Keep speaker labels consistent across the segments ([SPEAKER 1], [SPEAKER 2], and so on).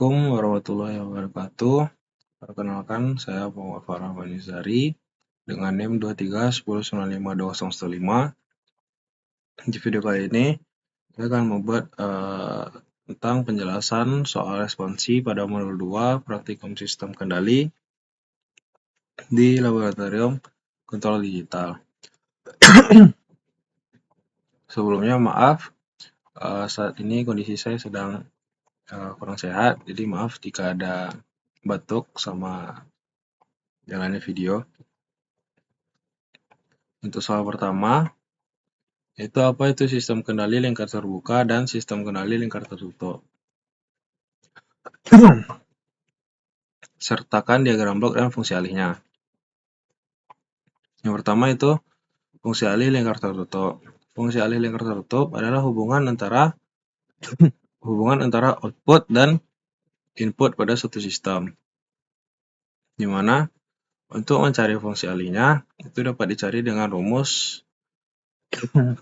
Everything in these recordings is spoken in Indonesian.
[SPEAKER 1] Assalamualaikum warahmatullahi wabarakatuh. Perkenalkan, saya Muhammad Farah Banizari dengan NIM 2310952015. Di video kali ini, saya akan membuat tentang penjelasan soal responsi pada modul 2 praktikum sistem kendali di laboratorium kontrol digital. Sebelumnya maaf, saat ini kondisi saya sedang kurang sehat, jadi maaf jika ada batuk sama jalannya video. Untuk soal pertama, itu apa itu sistem kendali lingkar terbuka dan sistem kendali lingkar tertutup. Sertakan diagram blok dan fungsi alihnya. Yang pertama itu fungsi alih lingkar tertutup. Fungsi alih lingkar tertutup adalah hubungan antara output dan input pada suatu sistem. Di mana untuk mencari fungsi alihnya itu dapat dicari dengan rumus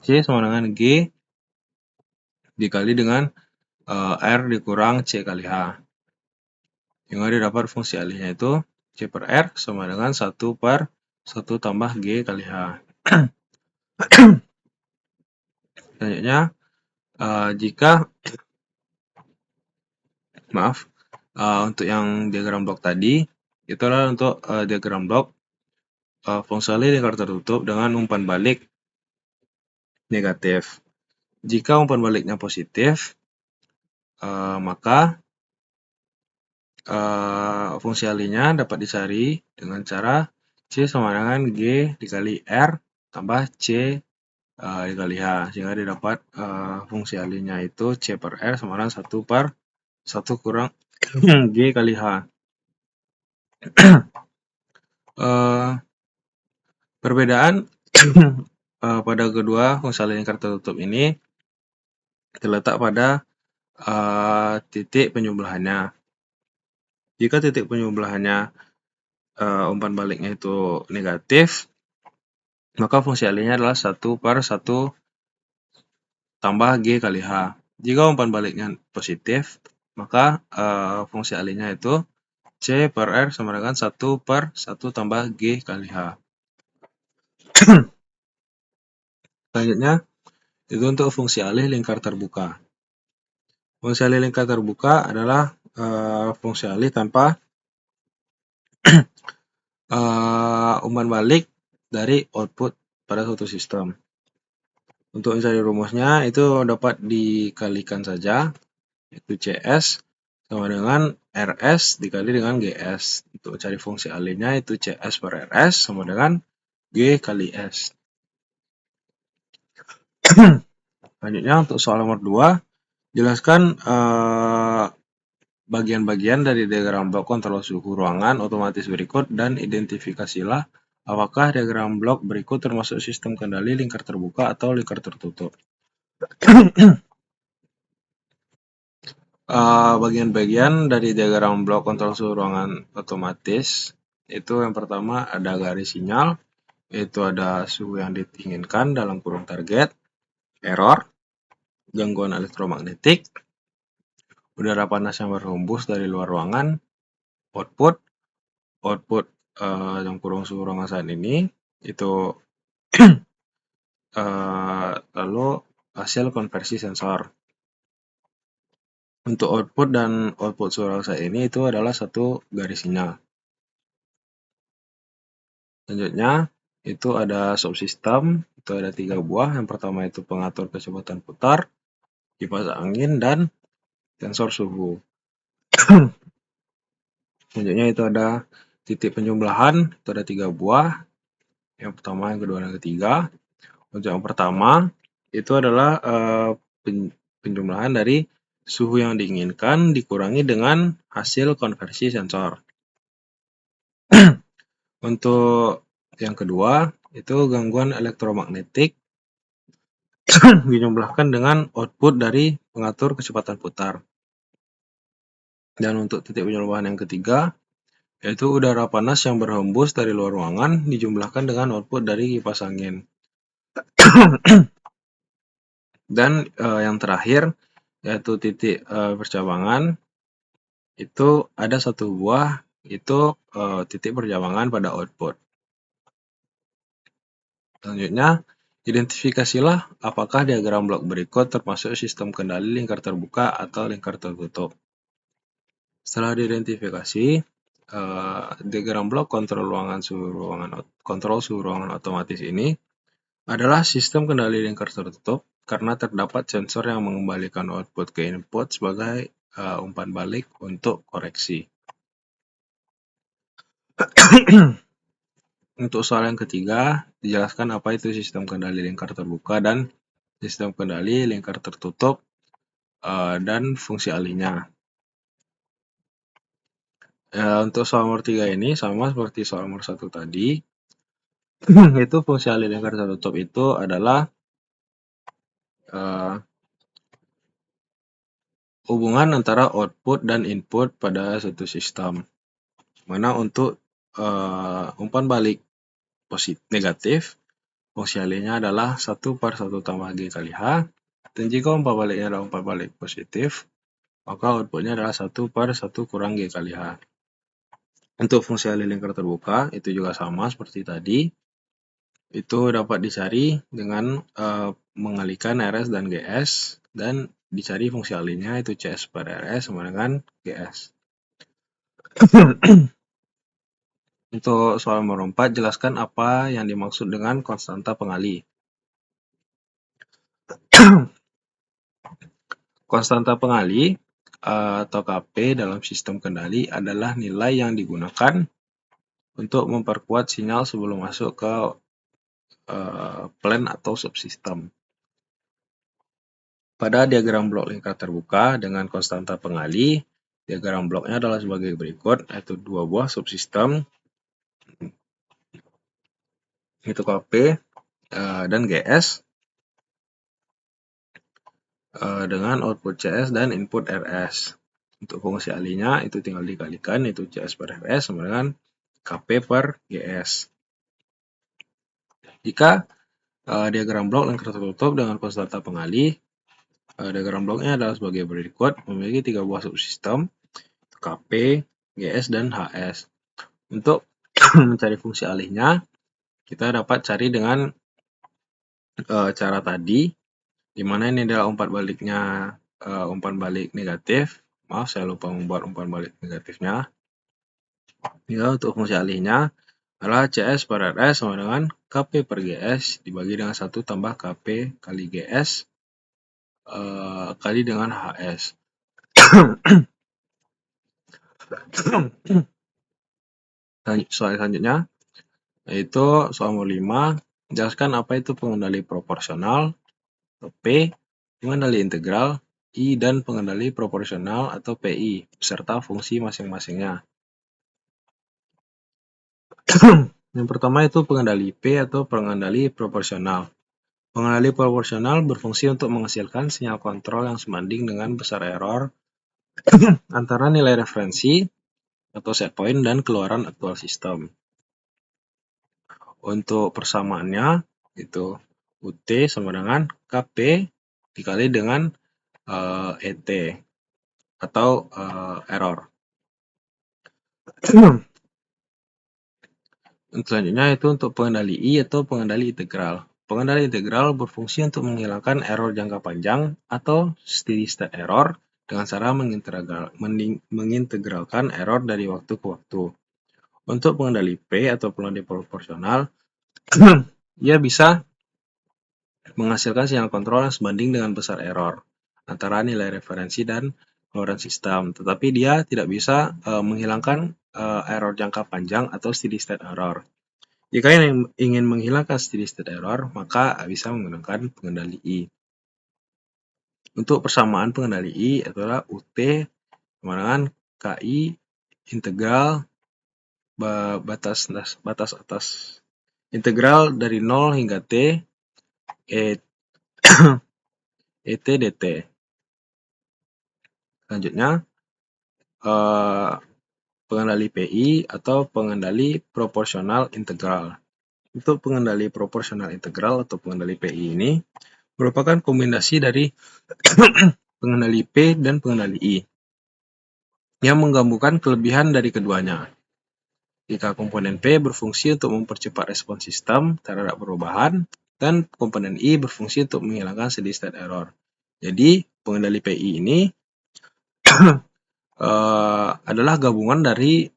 [SPEAKER 1] C sama dengan G dikali dengan R dikurang C kali H. Yang didapat fungsi alihnya itu C per R sama dengan 1 per 1 tambah G kali H. Selanjutnya, untuk yang diagram blok tadi, itu adalah untuk diagram blok fungsi alih lingkar tertutup dengan umpan balik negatif. Jika umpan baliknya positif, maka fungsi alihnya dapat dicari dengan cara C sama dengan G dikali R tambah C dikali H, sehingga didapat fungsi alihnya itu C per R sama dengan 1 per 1 kurang G kali H. Perbedaan pada kedua fungsi alih lingkar tertutup ini terletak pada titik penjumlahannya. Jika titik penjumlahannya umpan baliknya itu negatif, maka fungsi alihnya adalah 1 per 1 tambah G kali H. Jika umpan baliknya positif, maka fungsi alihnya itu C per R sama dengan 1 per 1 tambah G kali H. Selanjutnya, itu untuk fungsi alih lingkar terbuka. Fungsi alih lingkar terbuka adalah fungsi alih tanpa umpan balik dari output pada suatu sistem. Untuk mencari rumusnya itu dapat dikalikan saja, yaitu CS sama dengan RS dikali dengan GS. Untuk cari fungsi alihnya itu CS per RS sama dengan G kali S. Selanjutnya untuk soal nomor 2, jelaskan bagian-bagian dari diagram blok kontrol suhu ruangan otomatis berikut dan identifikasilah apakah diagram blok berikut termasuk sistem kendali lingkar terbuka atau lingkar tertutup. Bagian-bagian dari diagram blok kontrol suhu ruangan otomatis itu yang pertama ada garis sinyal, yaitu ada suhu yang diinginkan dalam kurung target, error, gangguan elektromagnetik, udara panas yang berhembus dari luar ruangan, output yang kurung suhu ruangan saat ini itu lalu hasil konversi sensor. Untuk output dan output suhu ruangan saat ini itu adalah satu garis sinyal. Selanjutnya itu ada subsistem, itu ada 3 buah. Yang pertama itu pengatur kecepatan putar, kipas angin, dan sensor suhu. Selanjutnya itu ada titik penjumlahan, itu ada 3 buah. Yang pertama, yang kedua, dan yang ketiga. Untuk yang pertama itu adalah penjumlahan dari suhu yang diinginkan dikurangi dengan hasil konversi sensor. Untuk yang kedua itu gangguan elektromagnetik dijumlahkan dengan output dari pengatur kecepatan putar. Dan untuk titik penjumlahan yang ketiga yaitu udara panas yang berhembus dari luar ruangan dijumlahkan dengan output dari kipas angin. Dan yang terakhir yaitu titik percabangan itu ada satu buah itu titik perjawangan pada output. Selanjutnya, identifikasilah apakah diagram blok berikut termasuk sistem kendali lingkar terbuka atau lingkar tertutup. Setelah diidentifikasi, diagram blok kontrol suhu ruangan otomatis ini adalah sistem kendali lingkar tertutup karena terdapat sensor yang mengembalikan output ke input sebagai umpan balik untuk koreksi. Untuk soal yang ketiga, dijelaskan apa itu sistem kendali lingkar terbuka dan sistem kendali lingkar tertutup dan fungsi alihnya. Untuk soal nomor 3 ini sama seperti soal nomor 1 tadi, itu fungsi alih lingkar tertutup itu adalah hubungan antara output dan input pada suatu sistem. Mana untuk umpan balik negatif, fungsi alihnya adalah 1/1 tambah G kali H. Dan jika umpan baliknya adalah umpan balik positif, maka outputnya adalah 1/1 kurang G kali H. Untuk fungsi alih lingkar terbuka, itu juga sama seperti tadi. Itu dapat dicari dengan mengalihkan RS dan GS, dan dicari fungsi alihnya itu CS per RS sama dengan GS. Untuk soal nomor 4, jelaskan apa yang dimaksud dengan konstanta pengalih. Konstanta pengalih atau KP dalam sistem kendali adalah nilai yang digunakan untuk memperkuat sinyal sebelum masuk ke plan atau subsistem. Pada diagram blok lingkar terbuka dengan konstanta pengalih, diagram bloknya adalah sebagai berikut, yaitu dua buah subsistem, itu KP dan GS, dengan output CS dan input RS. Untuk fungsi alihnya itu tinggal dikalikan, itu CS per RS sama dengan KP per GS. Jika diagram blok lingkar tertutup dengan konstanta pengalih, diagram bloknya adalah sebagai berikut, memiliki 3 buah subsistem, KP, GS, dan HS. Untuk mencari fungsi alihnya, kita dapat cari dengan cara tadi, di mana ini adalah umpan balik negatif. Maaf, saya lupa membuat umpan balik negatifnya. Ya, untuk fungsi alihnya adalah CS per RS sama dengan KP per GS dibagi dengan 1 tambah KP kali GS kali dengan HS. Soal selanjutnya, yaitu soal nomor 5, jelaskan apa itu pengendali proporsional, P, pengendali integral, I, dan pengendali proporsional atau PI, beserta fungsi masing-masingnya. Yang pertama itu pengendali P atau pengendali proporsional. Pengendali proporsional berfungsi untuk menghasilkan sinyal kontrol yang sebanding dengan besar error antara nilai referensi atau set point dan keluaran aktual sistem. Untuk persamaannya itu UT sama dengan KP dikali dengan ET atau error. Selanjutnya itu untuk pengendali I atau pengendali integral. Pengendali integral berfungsi untuk menghilangkan error jangka panjang atau steady state error dengan cara mengintegralkan error dari waktu ke waktu. Untuk pengendali P atau pengendali proporsional, ia bisa menghasilkan sinyal kontrol yang sebanding dengan besar error antara nilai referensi dan keluaran sistem, tetapi dia tidak bisa menghilangkan error jangka panjang atau steady state error. Jika ingin menghilangkan steady state error, maka bisa menggunakan pengendali I. Untuk persamaan pengendali I adalah UT sama dengan KI integral batas atas integral dari 0 hingga T ET dt. Selanjutnya pengendali PI atau pengendali proporsional integral. Untuk pengendali proporsional integral atau pengendali PI ini merupakan kombinasi dari pengendali P dan pengendali I. yang menggabungkan kelebihan dari keduanya. Jika komponen P berfungsi untuk mempercepat respons sistem terhadap perubahan, dan komponen I berfungsi untuk menghilangkan steady state error. Jadi, pengendali PI ini adalah gabungan dari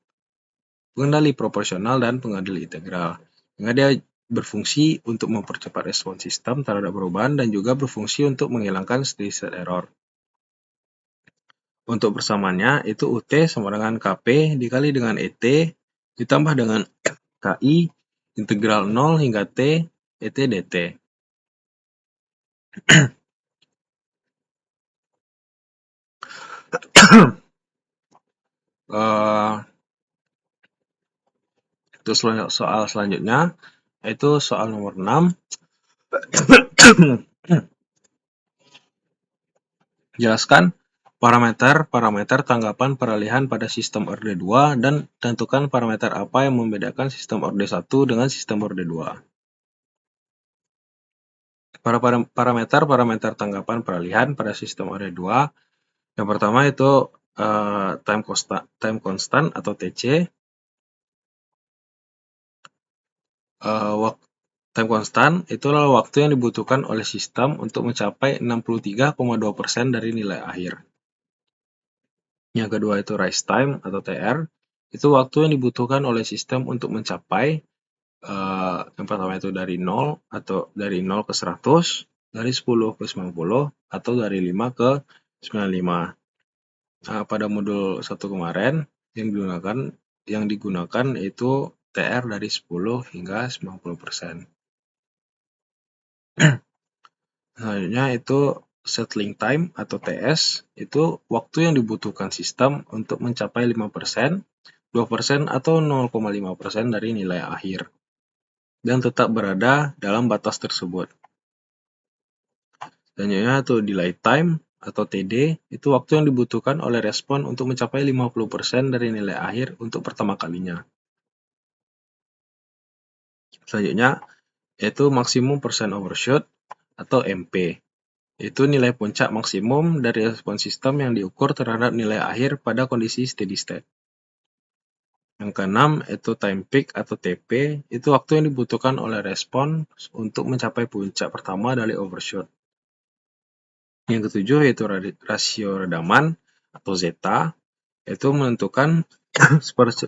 [SPEAKER 1] pengendali proporsional dan pengendali integral. Sehingga dia berfungsi untuk mempercepat respons sistem terhadap perubahan dan juga berfungsi untuk menghilangkan steady state error. Untuk persamaannya itu UT sama dengan KP dikali dengan ET ditambah dengan KI integral 0 hingga T ET dt. Itu soal selanjutnya, itu soal nomor 6. Jelaskan parameter tanggapan peralihan pada sistem orde 2 dan tentukan parameter apa yang membedakan sistem orde 1 dengan sistem orde 2. Parameter tanggapan peralihan pada sistem orde 2, yang pertama itu time constant atau TC. Time constant itulah waktu yang dibutuhkan oleh sistem untuk mencapai 63,2% dari nilai akhir. Yang kedua itu rise time atau TR, itu waktu yang dibutuhkan oleh sistem untuk mencapai yang pertama itu dari 0 atau dari 0 ke 100, dari 10 ke 90, atau dari 5 ke 95. Nah, pada modul 1 kemarin yang digunakan itu TR dari 10 hingga 90%. Selanjutnya itu settling time atau TS, itu waktu yang dibutuhkan sistem untuk mencapai 5%, 2% atau 0,5% dari nilai akhir, dan tetap berada dalam batas tersebut. Selanjutnya itu delay time atau TD, itu waktu yang dibutuhkan oleh respon untuk mencapai 50% dari nilai akhir untuk pertama kalinya. Selanjutnya, yaitu maksimum percent overshoot atau MP. Itu nilai puncak maksimum dari respons sistem yang diukur terhadap nilai akhir pada kondisi steady state. Yang keenam, itu time peak atau TP, itu waktu yang dibutuhkan oleh respon untuk mencapai puncak pertama dari overshoot. Yang ketujuh, yaitu rasio redaman atau zeta, itu menentukan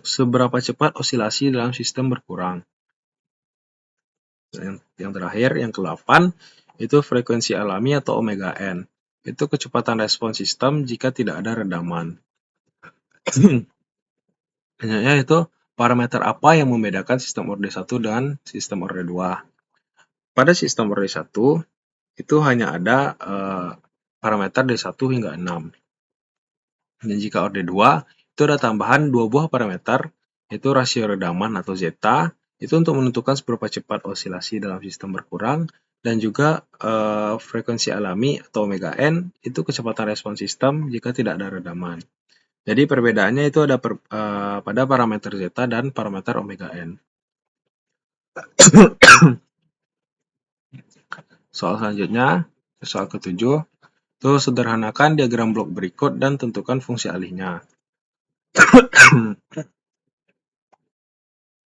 [SPEAKER 1] seberapa cepat osilasi dalam sistem berkurang. Yang terakhir, yang ke-8, itu frekuensi alami atau omega n. Itu kecepatan respons sistem jika tidak ada redaman. Selanjutnya itu parameter apa yang membedakan sistem orde 1 dengan sistem orde 2. Pada sistem orde 1, itu hanya ada parameter dari 1 hingga 6. Dan jika orde 2, itu ada tambahan 2 buah parameter, yaitu rasio redaman atau zeta, itu untuk menentukan seberapa cepat osilasi dalam sistem berkurang, dan juga frekuensi alami atau omega n, itu kecepatan respons sistem jika tidak ada redaman. Jadi perbedaannya itu ada pada parameter zeta dan parameter omega n. Soal selanjutnya, soal ke-7, itu sederhanakan diagram blok berikut dan tentukan fungsi alihnya.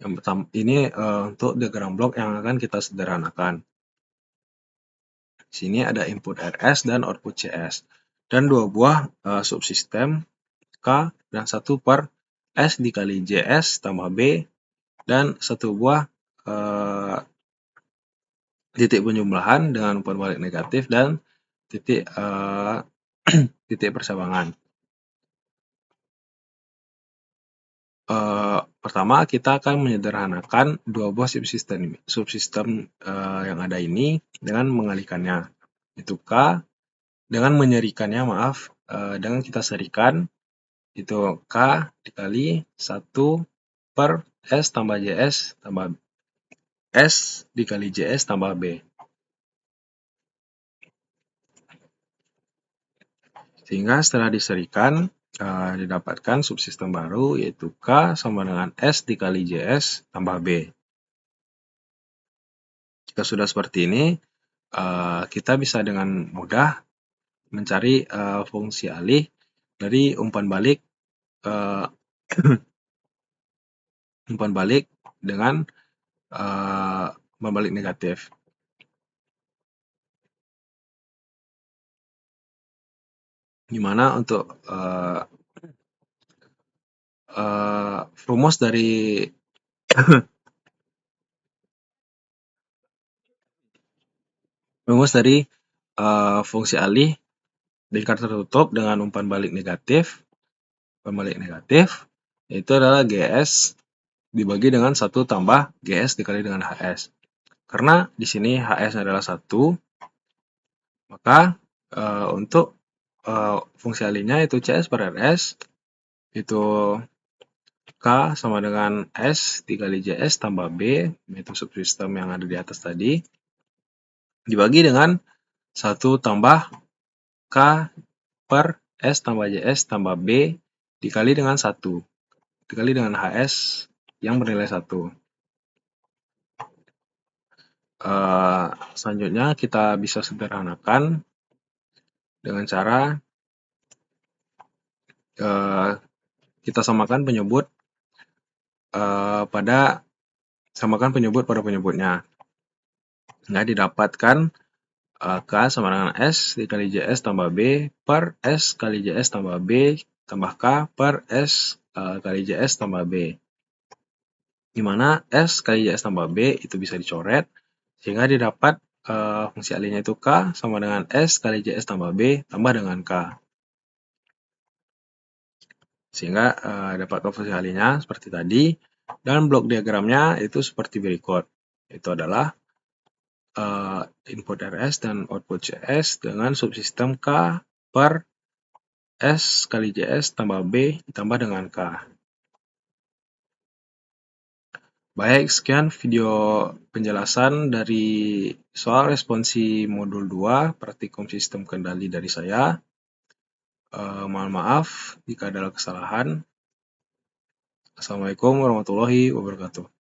[SPEAKER 1] Yang pertama ini untuk diagram blok yang akan kita sederhanakan. Di sini ada input RS dan output CS, dan 2 buah subsistem K dan 1 per S dikali JS tambah B, dan 1 buah titik penjumlahan dengan umpan balik negatif dan titik persabangan. Pertama kita akan menyederhanakan 2 buah subsistem yang ada ini dengan mengalihkannya. Itu K dengan menyerikannya, dengan kita serikan itu K dikali 1 per S tambah JS tambah S dikali JS tambah B. Sehingga setelah diserikan, didapatkan subsistem baru, yaitu K sama dengan S dikali JS tambah B. Jika sudah seperti ini, kita bisa dengan mudah mencari fungsi alih dari umpan balik uh, umpan balik dengan umpan balik negatif. Dimana untuk rumus dari fungsi alih lingkar tertutup dengan umpan balik negatif, itu adalah GS dibagi dengan 1 tambah GS dikali dengan HS. Karena di sini HS adalah 1, maka untuk fungsi alihnya itu CS per RS, itu K sama dengan S dikali JS tambah B, itu subsistem yang ada di atas tadi, dibagi dengan 1 tambah K per S tambah JS tambah B dikali dengan 1, dikali dengan HS yang bernilai 1. Selanjutnya kita bisa sederhanakan dengan cara kita samakan penyebut pada penyebutnya. Nah, didapatkan K sama dengan S dikali JS tambah B per S kali JS tambah B tambah K per S kali JS tambah B. Di mana S kali JS tambah B itu bisa dicoret, sehingga didapat fungsi alihnya itu K sama dengan S kali JS tambah B tambah dengan K. Sehingga dapat fungsi alihnya seperti tadi, dan blok diagramnya itu seperti berikut. Itu adalah input RS dan output CS dengan subsistem K per S kali JS tambah B ditambah dengan K. Baik, sekian video penjelasan dari soal responsi modul 2 praktikum sistem kendali dari saya. Mohon maaf jika ada kesalahan. Assalamualaikum warahmatullahi wabarakatuh.